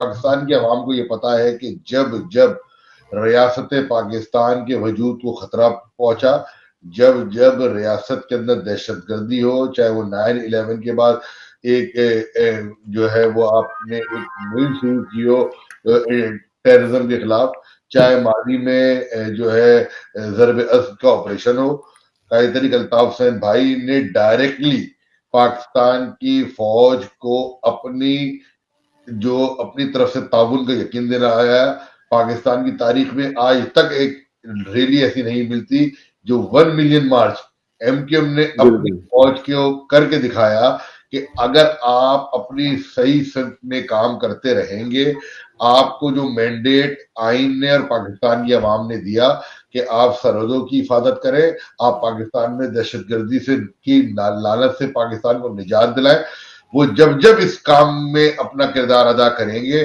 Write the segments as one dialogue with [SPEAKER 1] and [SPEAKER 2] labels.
[SPEAKER 1] پاکستان کی عوام کو یہ پتا ہے کہ جب جب ریاست پاکستان کے وجود کو خطرہ پہنچا، جب جب ریاست کے اندر دہشت گردی ہو، چاہے وہ 9/11 کے بعد ایک جو ہے وہ آپ نے ایک مہم شروع کی ہو ٹیررزم کے خلاف، چاہے ماضی میں جو ہے ضرب اسد کا آپریشن ہو، قائد طریق الطاف حسین بھائی نے ڈائریکٹلی پاکستان کی فوج کو اپنی طرف سے تعاون کا یقین دینا آیا ہے۔ پاکستان کی تاریخ میں آج تک ایک ریلی ایسی نہیں ملتی جو 1 million march M Q M نے اپنی فوج کو کر کے دکھایا کہ اگر آپ اپنی صحیح سمت میں کام کرتے رہیں گے، آپ کو جو مینڈیٹ آئین نے اور پاکستان کی عوام نے دیا کہ آپ سرحدوں کی حفاظت کریں، آپ پاکستان میں دہشت گردی سے کی لعنت سے پاکستان کو نجات دلائیں، وہ جب جب اس کام میں اپنا کردار ادا کریں گے،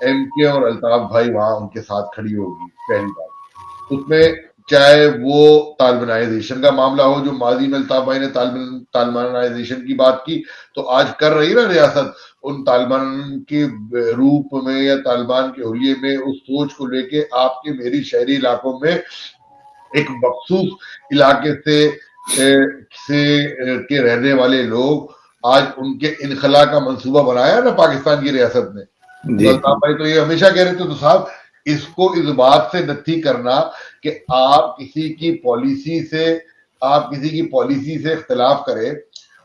[SPEAKER 1] ایم کے اور الطاف بھائی وہاں ان کے ساتھ کھڑی ہوگی۔ پہلی بات اس میں چاہے وہ طالبانائزیشن کا معاملہ ہو، جو ماضی میں الطاف بھائی نے طالبانائزیشن کی بات کی، تو آج کر رہی نا ریاست ان طالبان کے روپ میں یا طالبان کے حلیے میں اس سوچ کو لے کے آپ کے میری شہری علاقوں میں ایک مخصوص علاقے سے کے رہنے والے لوگ آج ان کے انخلا کا منصوبہ بنایا نا پاکستان کی ریاست نے۔ الطاف بھائی تو یہ ہمیشہ کہہ رہے تھے، تو صاحب اس کو اس بات سے نتھی کرنا کہ آپ کسی کی پالیسی سے اختلاف کریں،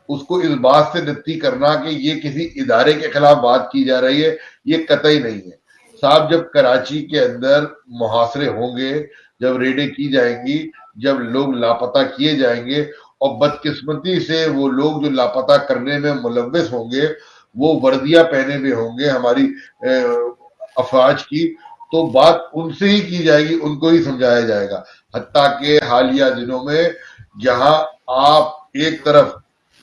[SPEAKER 1] اس کو اس بات سے نتھی کرنا کہ یہ کسی ادارے کے خلاف بات کی جا رہی ہے، یہ قطعی نہیں ہے صاحب۔ جب کراچی کے اندر محاصرے ہوں گے، جب ریڈیں کی جائیں گی، جب لوگ لاپتہ کیے جائیں گے، اور بدقسمتی سے وہ لوگ جو لاپتہ کرنے میں ملوث ہوں گے وہ وردیاں پہنے ہوئے ہوں گے ہماری افواج کی، تو بات ان سے ہی کی جائے گی، ان کو ہی سمجھایا جائے گا۔ حتیٰ کہ حالیہ دنوں میں جہاں آپ ایک طرف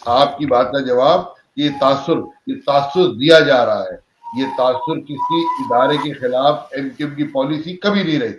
[SPEAKER 1] آپ کی بات کا جواب یہ تاثر دیا جا رہا ہے، یہ تاثر کسی ادارے کے خلاف ایم کیو ایم کی پالیسی کبھی نہیں رہی۔